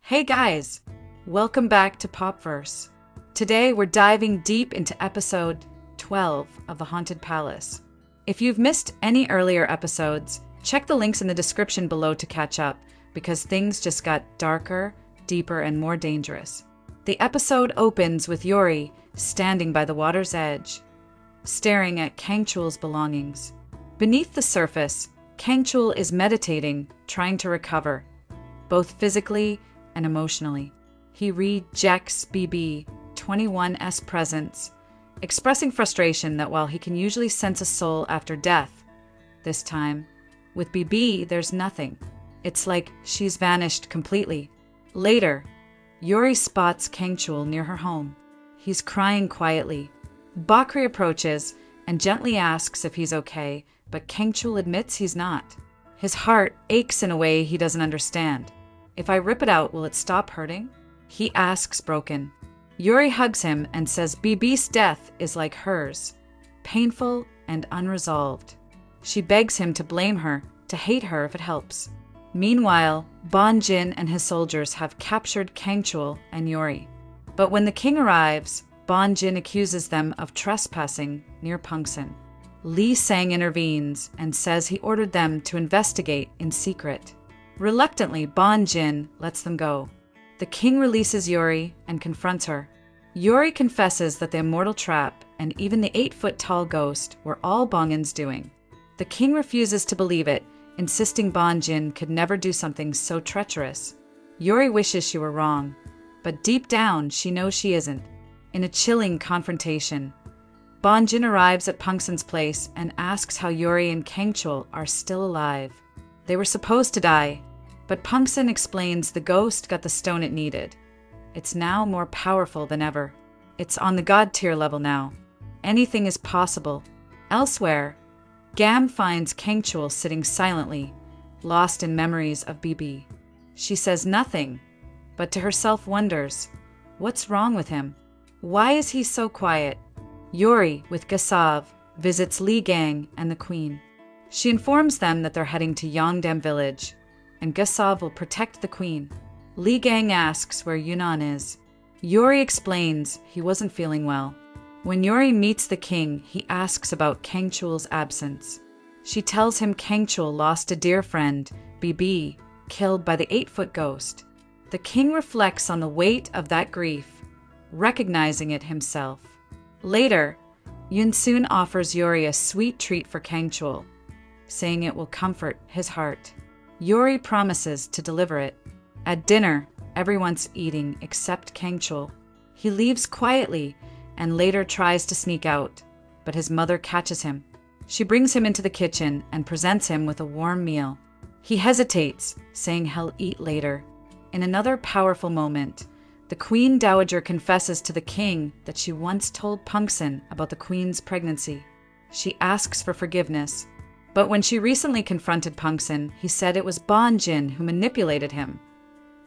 Hey guys, welcome back to Popverse. Today we're diving deep into episode 12 of The Haunted Palace. If you've missed any earlier episodes, check the links in the description below to catch up, because things just got darker, deeper, and more dangerous. The episode opens with Yori standing by the water's edge, staring at Kangchul's belongings. Beneath the surface, Kangchul is meditating, trying to recover, both physically and emotionally. He rejects BB 21's presence, expressing frustration that while he can usually sense a soul after death, this time, with BB, there's nothing. It's like she's vanished completely. Later, Yori spots Kangchul near her home. He's crying quietly. Bakri approaches and gently asks if he's okay, but Kangchul admits he's not. His heart aches in a way he doesn't understand. If I rip it out, will it stop hurting? He asks broken. Yori hugs him and says BB's death is like hers, painful and unresolved. She begs him to blame her, to hate her if it helps. Meanwhile, Bon Jin and his soldiers have captured Kangchul and Yori. But when the king arrives, Bon Jin accuses them of trespassing near Pungsan. Lee Sang intervenes and says he ordered them to investigate in secret. Reluctantly, Bon Jin lets them go. The king releases Yori and confronts her. Yori confesses that the immortal trap and even the 8-foot-tall ghost were all Bongin's doing. The king refuses to believe it, insisting Bon Jin could never do something so treacherous. Yori wishes she were wrong, but deep down she knows she isn't. In a chilling confrontation, Bon Jin arrives at Pungsan's place and asks how Yori and Kangchul are still alive. They were supposed to die, but Pungsan explains the ghost got the stone it needed. It's now more powerful than ever. It's on the god tier level now. Anything is possible. Elsewhere, Gam finds Kangchul sitting silently, lost in memories of BB. She says nothing, but to herself wonders, what's wrong with him? Why is he so quiet? Yori, with Gasav, visits Li Gang and the queen. She informs them that they're heading to Yongdam village, and Gasav will protect the queen. Li Gang asks where Yunnan is. Yori explains he wasn't feeling well. When Yori meets the king, he asks about Kangchul's absence. She tells him Kangchul lost a dear friend, BB, killed by the 8-foot ghost. The king reflects on the weight of that grief, recognizing it himself. Later, Yunsun offers Yori a sweet treat for Kangchul, saying it will comfort his heart. Yori promises to deliver it. At dinner, everyone's eating except Kangchul. He leaves quietly and later tries to sneak out, but his mother catches him. She brings him into the kitchen and presents him with a warm meal. He hesitates, saying he'll eat later. In another powerful moment, the Queen Dowager confesses to the king that she once told Pungsan about the queen's pregnancy. She asks for forgiveness, but when she recently confronted Pungsan, he said it was Bon Jin who manipulated him.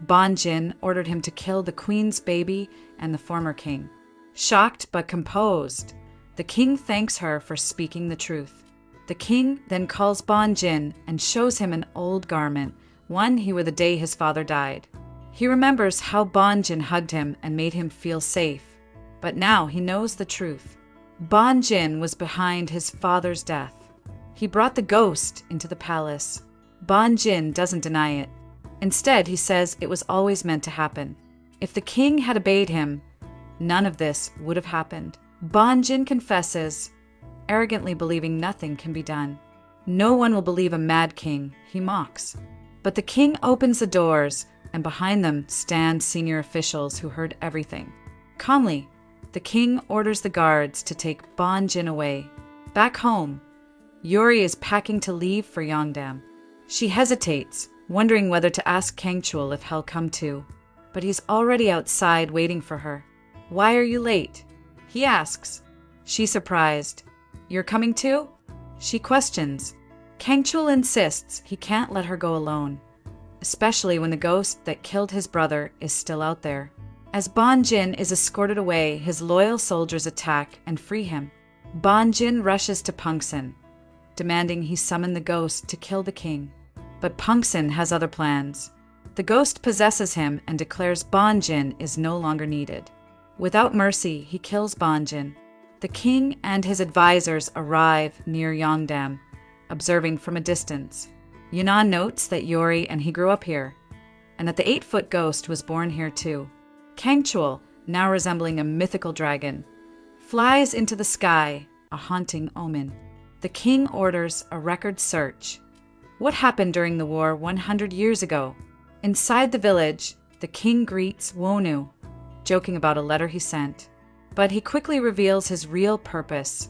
Bon Jin ordered him to kill the queen's baby and the former king. Shocked but composed, the king thanks her for speaking the truth. The king then calls Bon Jin and shows him an old garment, one he wore the day his father died. He remembers how Bon Jin hugged him and made him feel safe, but now he knows the truth. Bon Jin was behind his father's death. He brought the ghost into the palace. Bon Jin doesn't deny it. Instead, he says it was always meant to happen. If the king had obeyed him, none of this would have happened. Bon Jin confesses, arrogantly believing nothing can be done. No one will believe a mad king, he mocks. But the king opens the doors, and behind them stand senior officials who heard everything. Calmly, the king orders the guards to take Bon Jin away. Back home, Yori is packing to leave for Yongdam. She hesitates, wondering whether to ask Kangchul if he'll come too. But he's already outside waiting for her. "Why are you late?" he asks. She's surprised. "You're coming too?" She questions. Kangchul insists he can't let her go alone, especially when the ghost that killed his brother is still out there. As Bon Jin is escorted away, his loyal soldiers attack and free him. Bon Jin rushes to Pungsan, demanding he summon the ghost to kill the king. But Pungsan has other plans. The ghost possesses him and declares Banjin is no longer needed. Without mercy, he kills Banjin. The king and his advisors arrive near Yongdam, observing from a distance. Yunnan notes that Yori and he grew up here, and that the 8-foot ghost was born here too. Kangchul, now resembling a mythical dragon, flies into the sky, a haunting omen. The king orders a record search. What happened during the war 100 years ago? Inside the village, the king greets Wonu, joking about a letter he sent. But he quickly reveals his real purpose.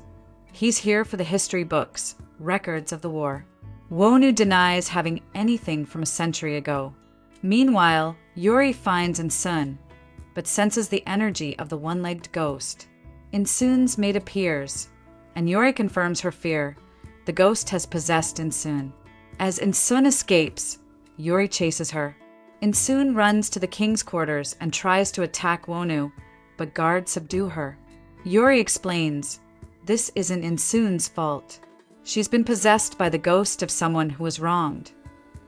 He's here for the history books, records of the war. Wonu denies having anything from a century ago. Meanwhile, Yori finds Insun, but senses the energy of the one-legged ghost. Insun's mate appears, and Yori confirms her fear. The ghost has possessed Insun. As Insun escapes, Yori chases her. Insun runs to the king's quarters and tries to attack Wonu, but guards subdue her. Yori explains, this isn't Insun's fault. She's been possessed by the ghost of someone who was wronged,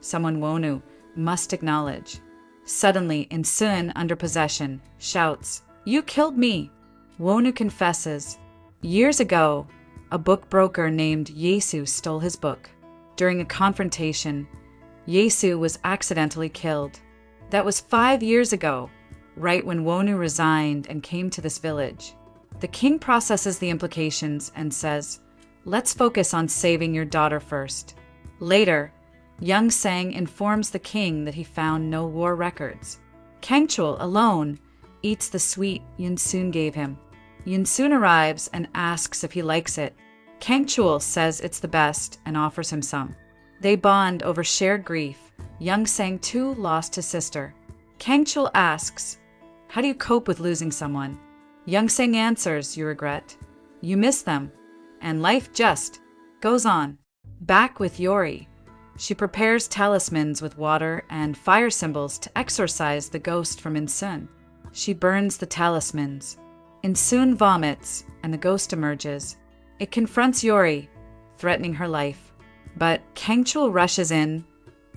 someone Wonu must acknowledge. Suddenly, Insun, under possession, shouts, "You killed me!" Wonu confesses, years ago, a book broker named Yesu stole his book. During a confrontation, Yesu was accidentally killed. That was 5 years ago, right when Wonu resigned and came to this village. The king processes the implications and says, let's focus on saving your daughter first. Later, young Sang informs the king that he found no war records. Kangchul, alone, eats the sweet Yunsun gave him. Yunsun arrives and asks if he likes it. Kangchul says it's the best and offers him some. They bond over shared grief. Young Sang too lost his sister. Kangchul asks, how do you cope with losing someone? Young Sang answers, you regret. You miss them. And life just goes on. Back with Yori. She prepares talismans with water and fire symbols to exorcise the ghost from Insun. She burns the talismans. Insun vomits, and the ghost emerges. It confronts Yori, threatening her life. But Kangchul rushes in,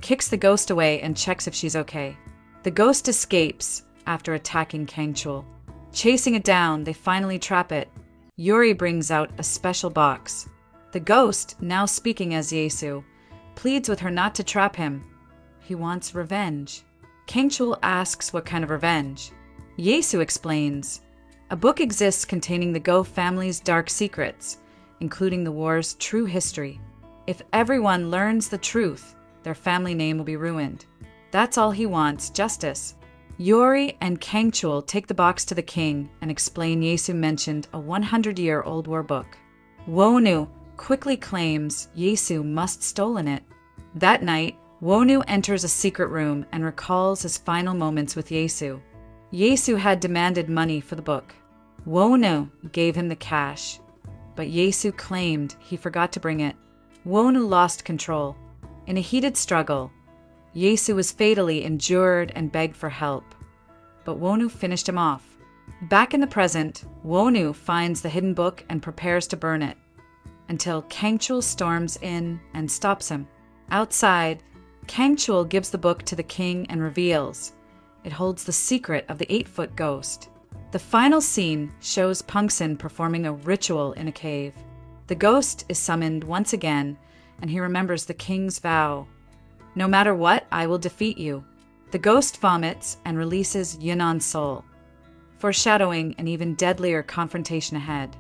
kicks the ghost away, and checks if she's okay. The ghost escapes after attacking Kangchul. Chasing it down, they finally trap it. Yori brings out a special box. The ghost, now speaking as Yesu, pleads with her not to trap him. He wants revenge. Kangchul asks what kind of revenge. Yesu explains, a book exists containing the Go family's dark secrets, including the war's true history. If everyone learns the truth, their family name will be ruined. That's all he wants, justice. Yori and Kangchul take the box to the king and explain Yesu mentioned a 100-year-old war book. Wonu quickly claims Yesu must stolen it. That night, Wonu enters a secret room and recalls his final moments with Yesu. Yesu had demanded money for the book. Wonu gave him the cash, but Yesu claimed he forgot to bring it. Wonu lost control. In a heated struggle, Yesu was fatally injured and begged for help, but Wonu finished him off. Back in the present, Wonu finds the hidden book and prepares to burn it, until Kangchul storms in and stops him. Outside, Kangchul gives the book to the king and reveals it holds the secret of the 8-foot ghost. The final scene shows Pungsan performing a ritual in a cave. The ghost is summoned once again, and he remembers the king's vow. No matter what, I will defeat you. The ghost vomits and releases Yunnan's soul, foreshadowing an even deadlier confrontation ahead.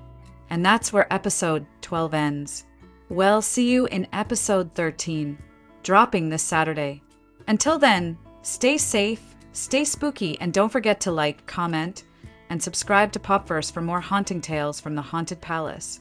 And that's where episode 12 ends. Well, see you in episode 13, dropping this Saturday. Until then, stay safe, stay spooky, and don't forget to like, comment, and subscribe to Popverse for more haunting tales from the Haunted Palace.